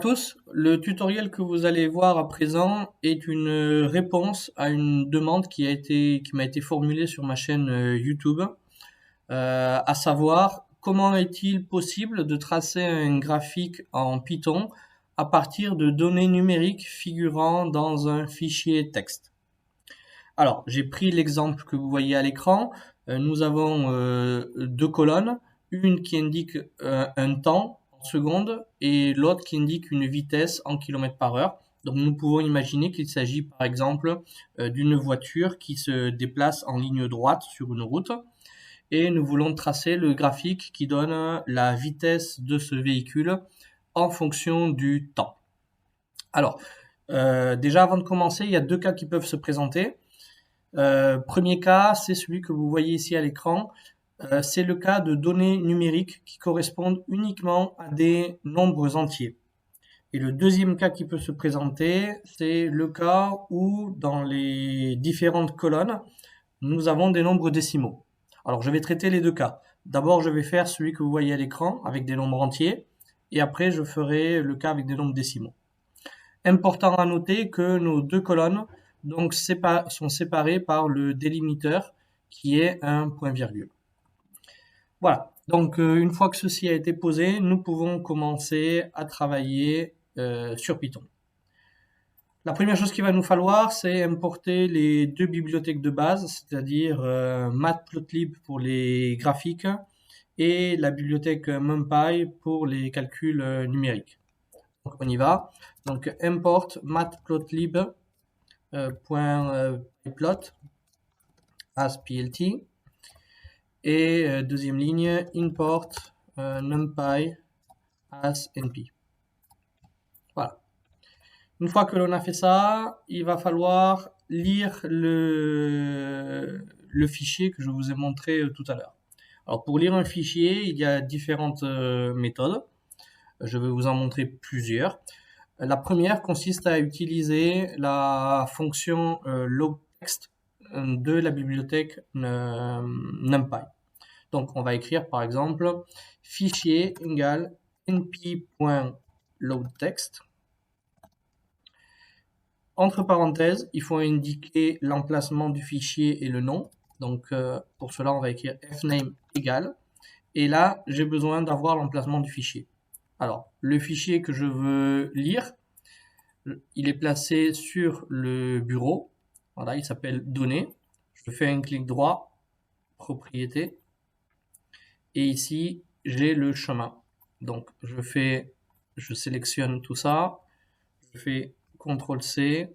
tous, le tutoriel que vous allez voir à présent est une réponse à une demande qui m'a été formulée sur ma chaîne YouTube, à savoir comment est-il possible de tracer un graphique en Python à partir de données numériques figurant dans un fichier texte. Alors, j'ai pris l'exemple que vous voyez à l'écran. Nous avons deux colonnes, une qui indique un temps en secondes et l'autre qui indique une vitesse en kilomètres par heure. Donc, nous pouvons imaginer qu'il s'agit par exemple d'une voiture qui se déplace en ligne droite sur une route et nous voulons tracer le graphique qui donne la vitesse de ce véhicule en fonction du temps. Alors, déjà avant de commencer, il y a deux cas qui peuvent se présenter. Premier cas, c'est celui que vous voyez ici à l'écran. C'est le cas de données numériques qui correspondent uniquement à des nombres entiers. Et le deuxième cas qui peut se présenter, c'est le cas où dans les différentes colonnes, nous avons des nombres décimaux. Alors je vais traiter les deux cas. D'abord, je vais faire celui que vous voyez à l'écran avec des nombres entiers, et après je ferai le cas avec des nombres décimaux. Important à noter que nos deux colonnes donc sont séparées par le délimiteur qui est un point-virgule. Voilà, donc une fois que ceci a été posé, nous pouvons commencer à travailler sur Python. La première chose qu'il va nous falloir, c'est importer les deux bibliothèques de base, c'est-à-dire Matplotlib pour les graphiques et la bibliothèque MumPy pour les calculs numériques. Donc on y va. Donc import matplotlib .pyplot as plt et deuxième ligne import numpy as np. Voilà. Une fois que l'on a fait ça, il va falloir lire le fichier que je vous ai montré tout à l'heure. Alors pour lire un fichier, il y a différentes méthodes. Je vais vous en montrer plusieurs. La première consiste à utiliser la fonction loadText de la bibliothèque NumPy. Donc on va écrire par exemple fichier égale np.loadText. Entre parenthèses, il faut indiquer l'emplacement du fichier et le nom. Donc pour cela, on va écrire fname égale. Et là, j'ai besoin d'avoir l'emplacement du fichier. Alors, le fichier que je veux lire, il est placé sur le bureau. Voilà, il s'appelle données. Je fais un clic droit, propriété. Et ici, j'ai le chemin. Donc, je sélectionne tout ça. Je fais CTRL-C.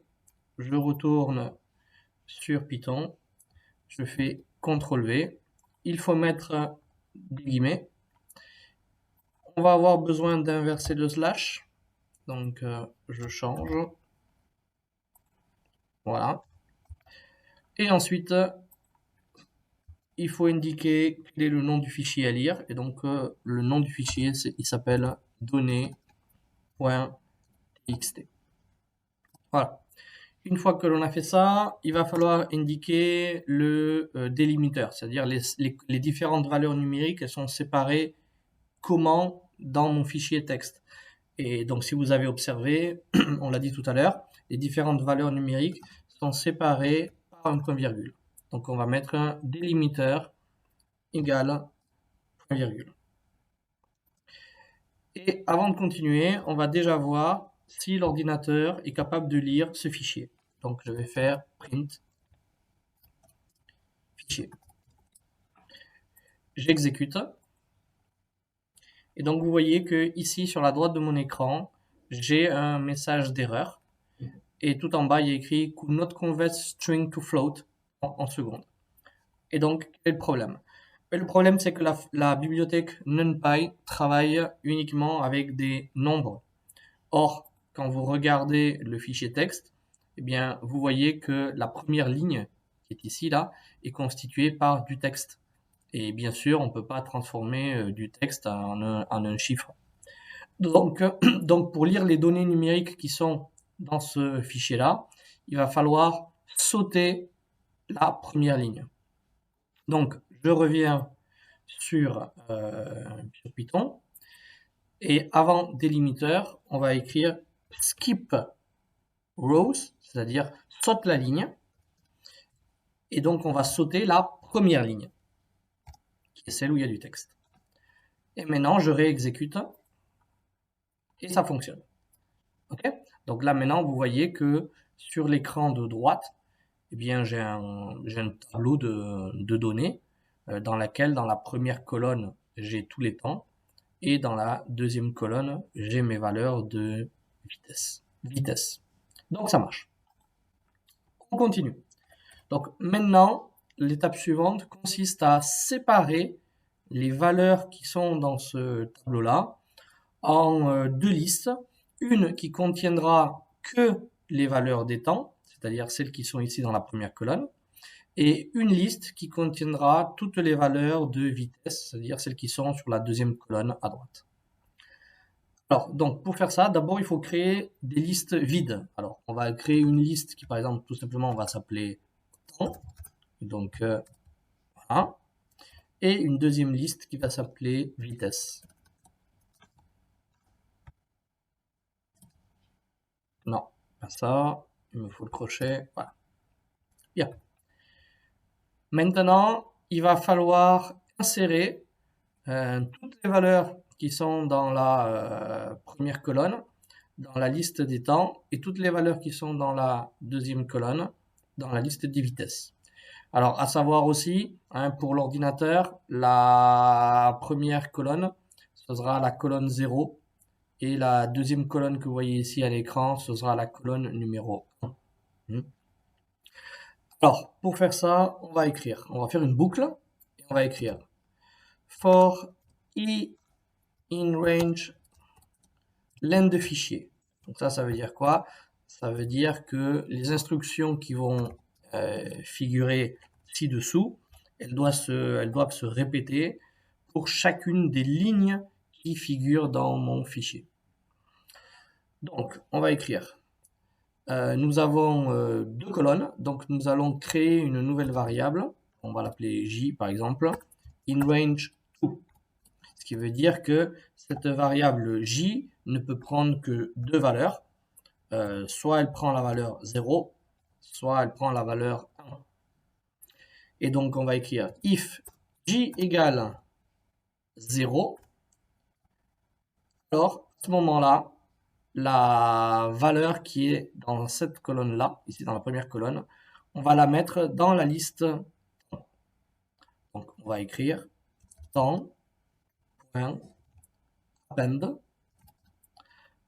Je retourne sur Python. Je fais CTRL-V. Il faut mettre des guillemets. On va avoir besoin d'inverser le slash. Donc, je change. Voilà. Et ensuite, il faut indiquer quel est le nom du fichier à lire. Et donc, le nom du fichier, il s'appelle données.txt. Voilà. Une fois que l'on a fait ça, il va falloir indiquer le délimiteur, c'est-à-dire les différentes valeurs numériques, elles sont séparées comment dans mon fichier texte. Et donc, si vous avez observé, on l'a dit tout à l'heure, les différentes valeurs numériques sont séparées par un point-virgule. Donc, on va mettre un délimiteur égal point-virgule. Et avant de continuer, on va déjà voir si l'ordinateur est capable de lire ce fichier. Donc, je vais faire print fichier. J'exécute. Et donc, vous voyez que ici, sur la droite de mon écran, j'ai un message d'erreur. Et tout en bas, il y a écrit could not convert string to float en secondes. Et donc, quel est le problème? Le problème, c'est que la bibliothèque NumPy travaille uniquement avec des nombres. Or, quand vous regardez le fichier texte, eh bien, vous voyez que la première ligne, qui est ici, là, est constituée par du texte. Et bien sûr, on ne peut pas transformer du texte en un chiffre. Donc, pour lire les données numériques qui sont dans ce fichier-là, il va falloir sauter la première ligne. Donc, je reviens sur Python. Et avant délimiteur, on va écrire skip rows, c'est-à-dire saute la ligne. Et donc, on va sauter la première ligne, qui est celle où il y a du texte. Et maintenant, je réexécute et ça fonctionne. Okay, donc là, maintenant, vous voyez que sur l'écran de droite, eh bien, j'ai un tableau de données dans laquelle, dans la première colonne, j'ai tous les temps et dans la deuxième colonne, j'ai mes valeurs de vitesse. Donc, ça marche. On continue. Donc, maintenant, l'étape suivante consiste à séparer les valeurs qui sont dans ce tableau-là en deux listes. Une qui contiendra que les valeurs des temps, c'est-à-dire celles qui sont ici dans la première colonne, et une liste qui contiendra toutes les valeurs de vitesse, c'est-à-dire celles qui sont sur la deuxième colonne à droite. Alors, donc, pour faire ça, d'abord, il faut créer des listes vides. Alors, on va créer une liste qui, par exemple, tout simplement, va s'appeler temps. Donc, voilà. Et une deuxième liste qui va s'appeler vitesse. Non, pas ça. Il me faut le crochet. Voilà. Bien. Maintenant, il va falloir insérer toutes les valeurs qui sont dans la première colonne, dans la liste des temps, et toutes les valeurs qui sont dans la deuxième colonne, dans la liste des vitesses. Alors, à savoir aussi, hein, pour l'ordinateur, la première colonne, ce sera la colonne 0, et la deuxième colonne que vous voyez ici à l'écran, ce sera la colonne numéro 1. Alors, pour faire ça, on va faire une boucle, et on va écrire for i in range len de fichier. Donc ça veut dire quoi? Ça veut dire que les instructions qui vont figurer ci-dessous, elles doivent se répéter pour chacune des lignes qui figurent dans mon fichier. Donc, on va écrire. Nous avons deux colonnes, donc nous allons créer une nouvelle variable. On va l'appeler J par exemple, in range 2. Ce qui veut dire que cette variable J ne peut prendre que deux valeurs. Soit elle prend la valeur 0, soit elle prend la valeur 1. Et donc on va écrire if J égale 0, alors à ce moment-là, la valeur qui est dans cette colonne-là, ici dans la première colonne, on va la mettre dans la liste temps. Donc on va écrire temps.append,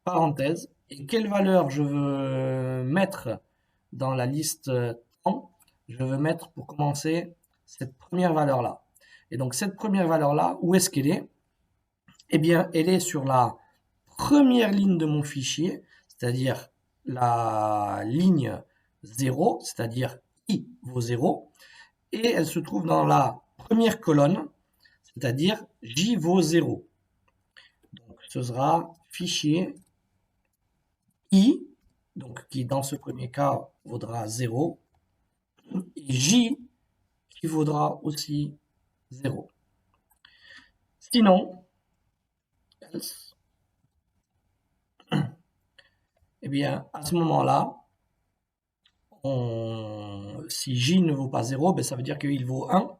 parenthèse, et quelle valeur je veux mettre dans la liste temps? Je veux mettre pour commencer cette première valeur-là. Et donc cette première valeur-là, où est-ce qu'elle est? Eh bien, elle est sur la première ligne de mon fichier, c'est-à-dire la ligne 0, c'est-à-dire i vaut 0, et elle se trouve dans la première colonne, c'est-à-dire j vaut 0. Donc ce sera fichier i, donc qui dans ce premier cas vaudra 0, et j qui vaudra aussi 0. Sinon, else, eh bien, à ce moment-là, si j ne vaut pas 0, ben ça veut dire qu'il vaut 1.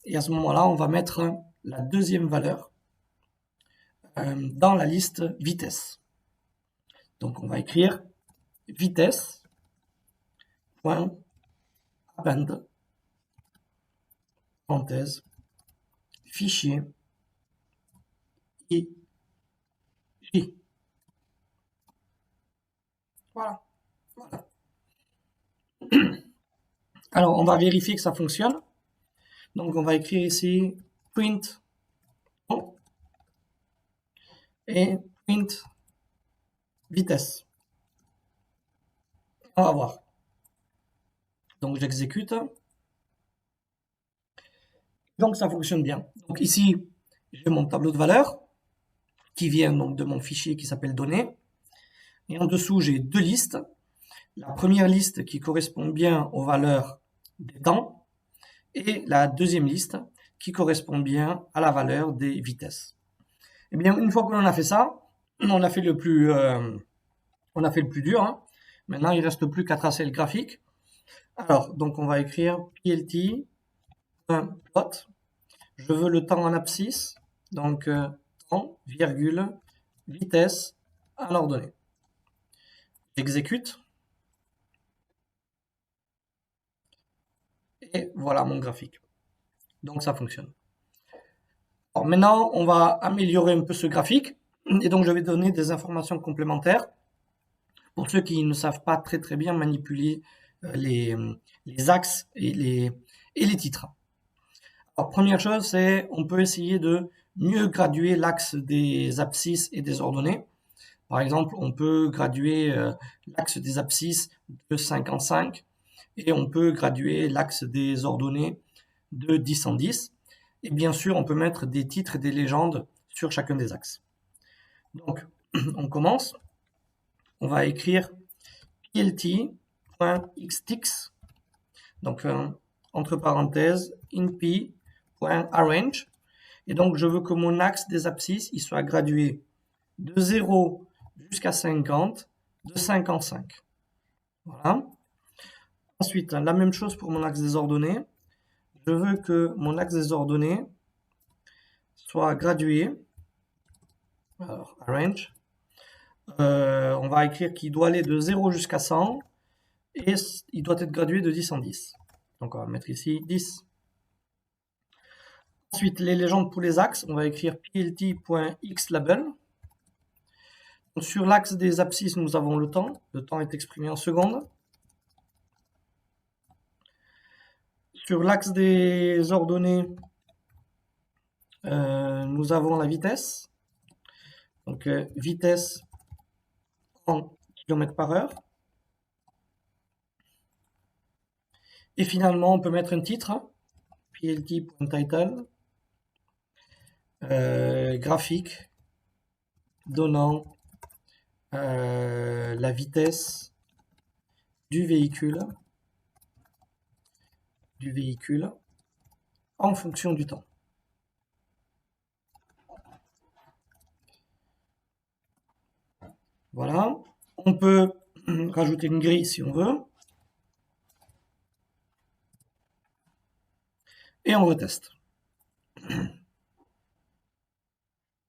Et à ce moment-là, on va mettre la deuxième valeur dans la liste vitesse. Donc, on va écrire vitesse.append, parenthèse, fichier i j. Voilà. Alors, on va vérifier que ça fonctionne. Donc, on va écrire ici print et print vitesse. On va voir. Donc, j'exécute. Donc, ça fonctionne bien. Donc, ici, j'ai mon tableau de valeurs qui vient donc de mon fichier qui s'appelle données. Et en dessous, j'ai deux listes. La première liste qui correspond bien aux valeurs des temps et la deuxième liste qui correspond bien à la valeur des vitesses. Eh bien, une fois que l'on a fait ça, on a fait le plus, dur, hein. Maintenant, il reste plus qu'à tracer le graphique. Alors, donc on va écrire plt.plot. Je veux le temps en abscisse, donc temps, virgule, vitesse en ordonnée. J'exécute. Et voilà mon graphique. Donc ça fonctionne. Alors maintenant, on va améliorer un peu ce graphique. Et donc je vais donner des informations complémentaires pour ceux qui ne savent pas très bien manipuler les, axes et les titres. Alors première chose, c'est on peut essayer de mieux graduer l'axe des abscisses et des ordonnées. Par exemple, on peut graduer l'axe des abscisses de 5 en 5 et on peut graduer l'axe des ordonnées de 10 en 10. Et bien sûr, on peut mettre des titres et des légendes sur chacun des axes. Donc, on commence. On va écrire plt.xtix, donc entre parenthèses, inp.arrange. Et donc, je veux que mon axe des abscisses il soit gradué de 0 jusqu'à 50, de 5 en 5. Voilà. Ensuite, la même chose pour mon axe des ordonnées. Je veux que mon axe des ordonnées soit gradué. Alors, arrange. On va écrire qu'il doit aller de 0 jusqu'à 100 et il doit être gradué de 10 en 10. Donc, on va mettre ici 10. Ensuite, les légendes pour les axes, on va écrire plt.xlabel. Sur l'axe des abscisses, nous avons le temps. Le temps est exprimé en secondes. Sur l'axe des ordonnées, nous avons la vitesse. Donc, vitesse en km par heure. Et finalement, on peut mettre un titre, plt.title, graphique, donnant la vitesse du véhicule en fonction du temps. Voilà. On peut rajouter une grille si on veut. Et on reteste.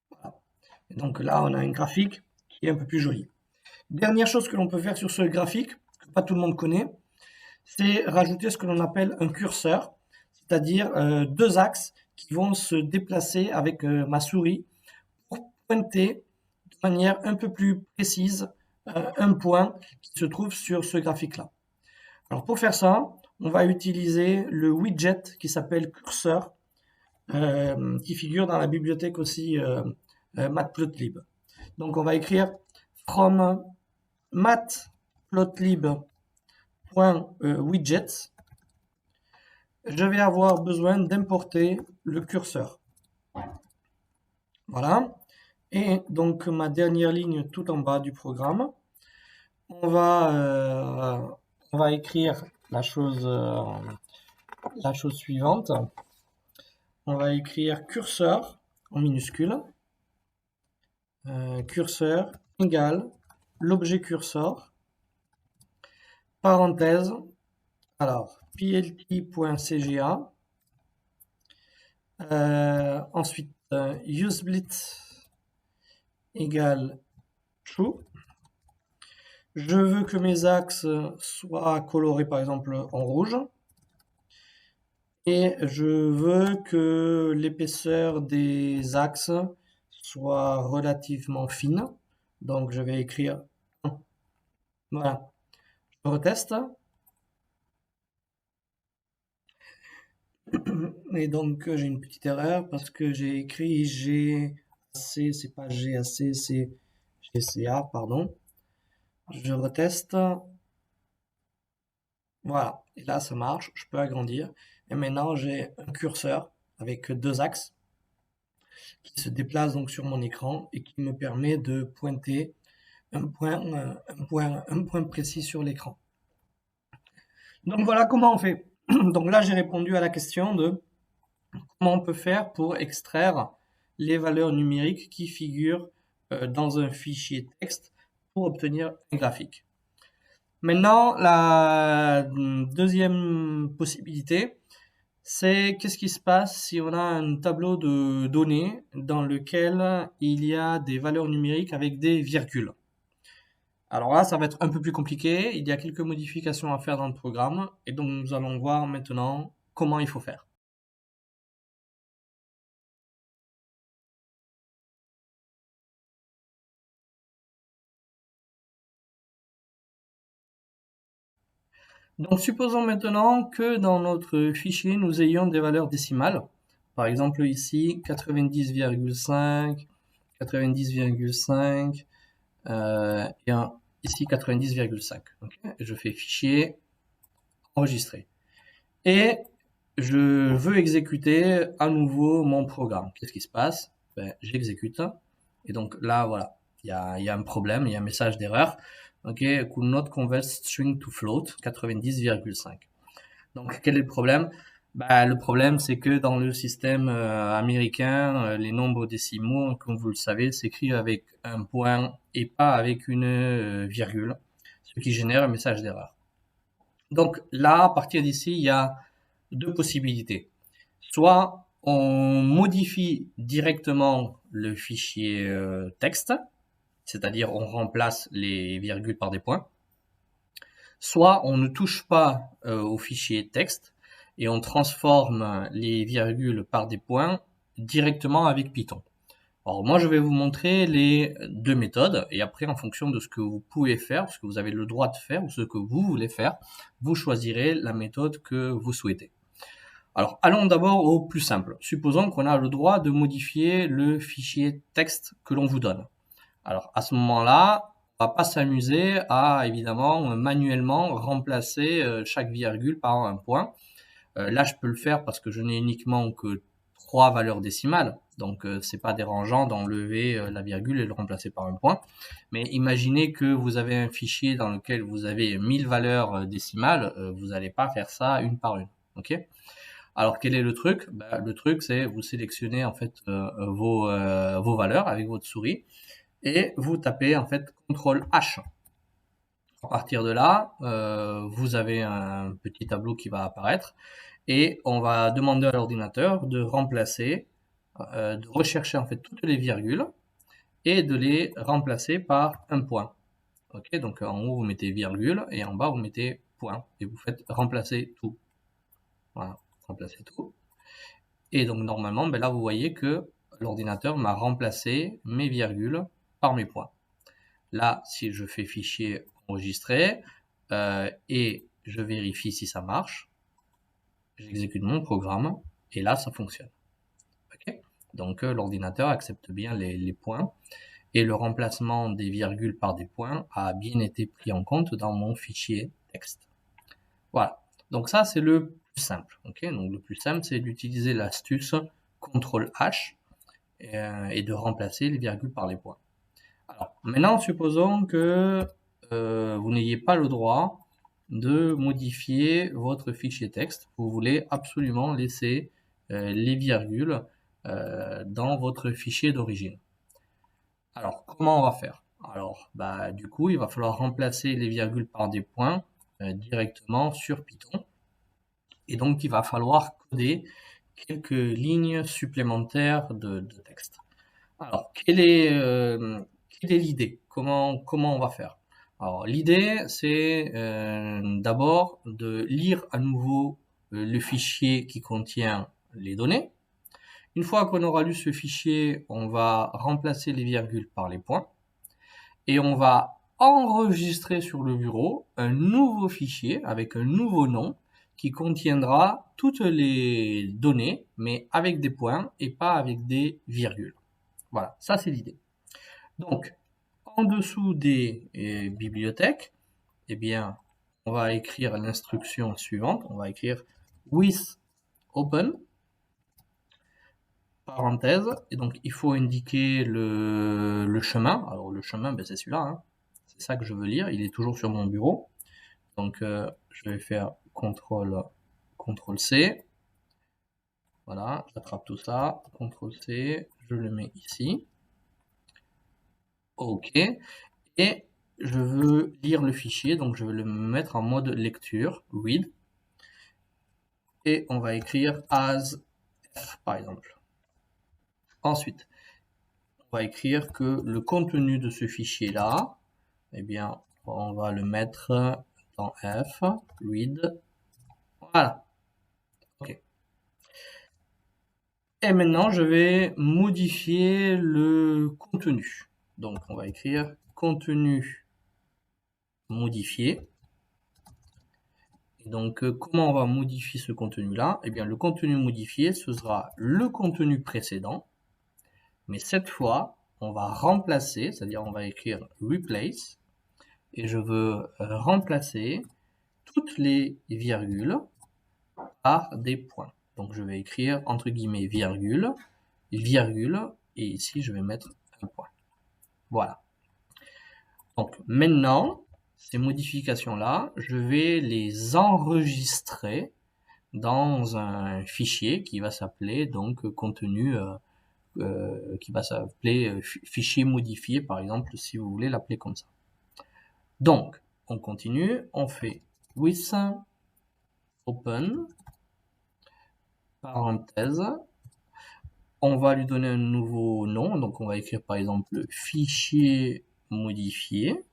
Voilà. Et donc là, on a un graphique qui est un peu plus joli. Dernière chose que l'on peut faire sur ce graphique, que pas tout le monde connaît, c'est rajouter ce que l'on appelle un curseur, c'est-à-dire deux axes qui vont se déplacer avec ma souris pour pointer de manière un peu plus précise un point qui se trouve sur ce graphique-là. Alors pour faire ça, on va utiliser le widget qui s'appelle curseur, qui figure dans la bibliothèque aussi matplotlib. Donc on va écrire from matplotlib.widgets. Je vais avoir besoin d'importer le curseur. Voilà. Et donc ma dernière ligne tout en bas du programme, on va écrire la chose suivante. On va écrire curseur en minuscule. Curseur égale l'objet curseur, parenthèse, alors plt.cga, ensuite useBlit égale true. Je veux que mes axes soient colorés par exemple en rouge. Et je veux que l'épaisseur des axes soit relativement fine. Donc je vais écrire 1. Voilà. Je reteste. Et donc j'ai une petite erreur parce que j'ai écrit GAC, c'est pas GAC, c'est GCA, pardon. Je reteste. Voilà. Et là ça marche, je peux agrandir. Et maintenant j'ai un curseur avec deux axes qui se déplace donc sur mon écran et qui me permet de pointer un point précis sur l'écran. Donc voilà comment on fait. Donc là j'ai répondu à la question de comment on peut faire pour extraire les valeurs numériques qui figurent dans un fichier texte pour obtenir un graphique. Maintenant, la deuxième possibilité, c'est qu'est-ce qui se passe si on a un tableau de données dans lequel il y a des valeurs numériques avec des virgules. Alors là, ça va être un peu plus compliqué. Il y a quelques modifications à faire dans le programme et donc nous allons voir maintenant comment il faut faire. Donc supposons maintenant que dans notre fichier, nous ayons des valeurs décimales. Par exemple ici 90,5, 90,5 et ici 90,5. Okay, je fais fichier, enregistrer. Et je veux exécuter à nouveau mon programme. Qu'est-ce qui se passe? J'exécute. Et donc là, voilà, il y a un problème, il y a un message d'erreur. Ok, could not convert string to float, 90,5. Donc quel est le problème? Le problème, c'est que dans le système américain, les nombres décimaux, comme vous le savez, s'écrivent avec un point et pas avec une virgule, ce qui génère un message d'erreur. Donc là, à partir d'ici, il y a deux possibilités. Soit on modifie directement le fichier texte, c'est-à-dire on remplace les virgules par des points. Soit on ne touche pas au fichier texte et on transforme les virgules par des points directement avec Python. Alors moi je vais vous montrer les deux méthodes et après en fonction de ce que vous pouvez faire, ce que vous avez le droit de faire ou ce que vous voulez faire, vous choisirez la méthode que vous souhaitez. Alors allons d'abord au plus simple. Supposons qu'on a le droit de modifier le fichier texte que l'on vous donne. Alors à ce moment-là, on va pas s'amuser à évidemment manuellement remplacer chaque virgule par un point. Là, je peux le faire parce que je n'ai uniquement que 3 valeurs décimales, donc c'est pas dérangeant d'enlever la virgule et le remplacer par un point. Mais imaginez que vous avez un fichier dans lequel vous avez 1000 valeurs décimales, vous n'allez pas faire ça une par une, ok? Alors quel est le truc? Le truc c'est vous sélectionnez en fait vos valeurs avec votre souris et vous tapez en fait CTRL H. À partir de là, vous avez un petit tableau qui va apparaître et on va demander à l'ordinateur de remplacer, de rechercher en fait toutes les virgules et de les remplacer par un point. Ok, donc en haut vous mettez virgule et en bas vous mettez point et vous faites remplacer tout. Voilà, remplacer tout. Et donc normalement, là vous voyez que l'ordinateur m'a remplacé mes virgules par mes points. Là, si je fais fichier enregistré et je vérifie si ça marche, j'exécute mon programme et là ça fonctionne. Okay, donc l'ordinateur accepte bien les points et le remplacement des virgules par des points a bien été pris en compte dans mon fichier texte. Voilà, donc ça c'est le plus simple. Okay, donc le plus simple c'est d'utiliser l'astuce CTRL H et de remplacer les virgules par les points. Alors, maintenant, supposons que vous n'ayez pas le droit de modifier votre fichier texte. Vous voulez absolument laisser les virgules dans votre fichier d'origine. Alors, comment on va faire? Alors, du coup, il va falloir remplacer les virgules par des points directement sur Python. Et donc, il va falloir coder quelques lignes supplémentaires de texte. Alors, quelle est l'idée? Comment on va faire? Alors, l'idée, c'est d'abord de lire à nouveau le fichier qui contient les données. Une fois qu'on aura lu ce fichier, on va remplacer les virgules par les points et on va enregistrer sur le bureau un nouveau fichier avec un nouveau nom qui contiendra toutes les données, mais avec des points et pas avec des virgules. Voilà, ça c'est l'idée. Donc, en dessous des bibliothèques, eh bien, on va écrire l'instruction suivante. On va écrire with open, parenthèse, et donc il faut indiquer le chemin. Alors le chemin, c'est celui-là, hein. C'est ça que je veux lire. Il est toujours sur mon bureau. Donc je vais faire CTRL C. Voilà, j'attrape tout ça. CTRL C. je le mets ici. OK. Et je veux lire le fichier, donc je vais le mettre en mode lecture, read. Et on va écrire as f, par exemple. Ensuite, on va écrire que le contenu de ce fichier-là, eh bien, on va le mettre dans f, read. Voilà. OK. Et maintenant, je vais modifier le contenu. Donc, on va écrire contenu modifié. Et donc, comment on va modifier ce contenu-là? Eh bien, le contenu modifié, ce sera le contenu précédent. Mais cette fois, on va remplacer, c'est-à-dire on va écrire replace. Et je veux remplacer toutes les virgules par des points. Donc, je vais écrire entre guillemets virgule, virgule, et ici, je vais mettre un point. Voilà. Donc, maintenant, ces modifications-là, je vais les enregistrer dans un fichier qui va s'appeler donc contenu, qui va s'appeler fichier modifié, par exemple, si vous voulez l'appeler comme ça. Donc, on continue, on fait with open, parenthèse, on va lui donner un nouveau nom, donc on va écrire par exemple fichier modifié,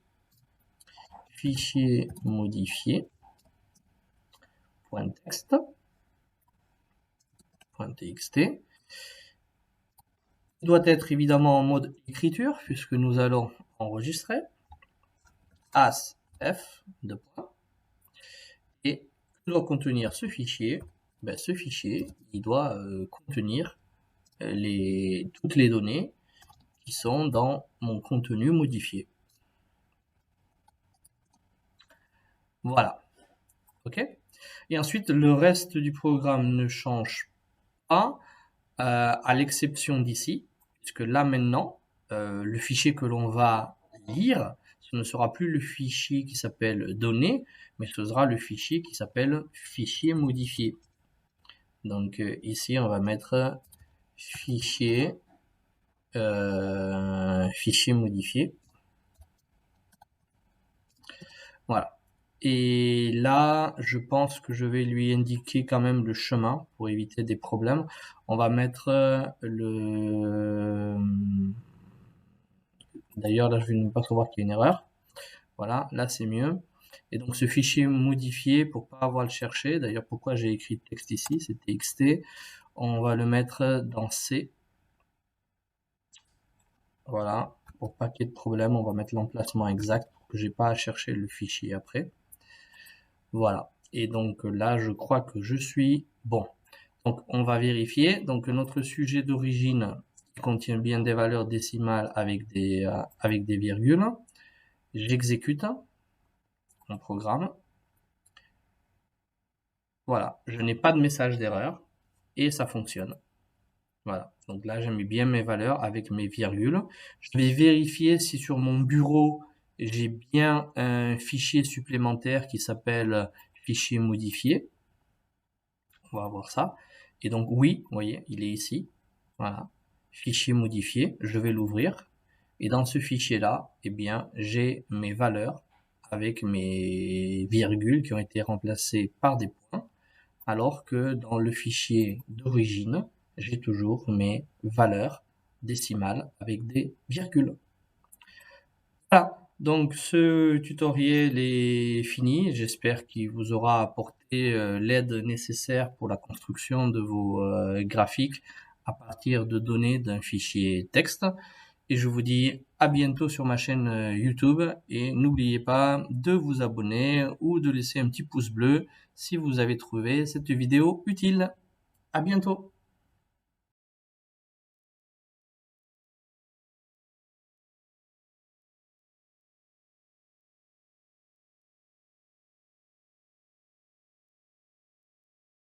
.text, .txt. Il doit être évidemment en mode écriture puisque nous allons enregistrer as f de point et doit contenir ce fichier. Ben, ce fichier, il doit contenir toutes les données qui sont dans mon contenu modifié. Voilà. OK? Et ensuite, le reste du programme ne change pas, à l'exception d'ici, puisque là maintenant, le fichier que l'on va lire, ce ne sera plus le fichier qui s'appelle données, mais ce sera le fichier qui s'appelle fichier modifié. Donc ici, on va mettre fichier modifié. Voilà. Et là, je pense que je vais lui indiquer quand même le chemin pour éviter des problèmes. On va mettre le... D'ailleurs, là, je vais ne pas savoir qu'il y a une erreur. Voilà, là, c'est mieux. Et donc, ce fichier modifié, pour pas avoir à le chercher, d'ailleurs, pourquoi j'ai écrit texte ici, c'est txt, on va le mettre dans C. Voilà, pour pas qu'il y ait de problème, on va mettre l'emplacement exact pour que j'ai pas à chercher le fichier après. Voilà. Et donc là, je crois que je suis bon. Donc on va vérifier. Donc notre sujet d'origine contient bien des valeurs décimales avec des virgules. J'exécute mon programme. Voilà, je n'ai pas de message d'erreur et ça fonctionne. Voilà, donc là j'ai mis bien mes valeurs avec mes virgules. Je vais vérifier si sur mon bureau j'ai bien un fichier supplémentaire qui s'appelle fichier modifié. On va voir ça. Et donc oui, vous voyez, il est ici. Voilà, fichier modifié, je vais l'ouvrir. Et dans ce fichier-là, eh bien, j'ai mes valeurs avec mes virgules qui ont été remplacées par des points, alors que dans le fichier d'origine, j'ai toujours mes valeurs décimales avec des virgules. Voilà, donc ce tutoriel est fini. J'espère qu'il vous aura apporté l'aide nécessaire pour la construction de vos graphiques à partir de données d'un fichier texte. Et je vous dis à bientôt sur ma chaîne YouTube et n'oubliez pas de vous abonner ou de laisser un petit pouce bleu si vous avez trouvé cette vidéo utile. À bientôt.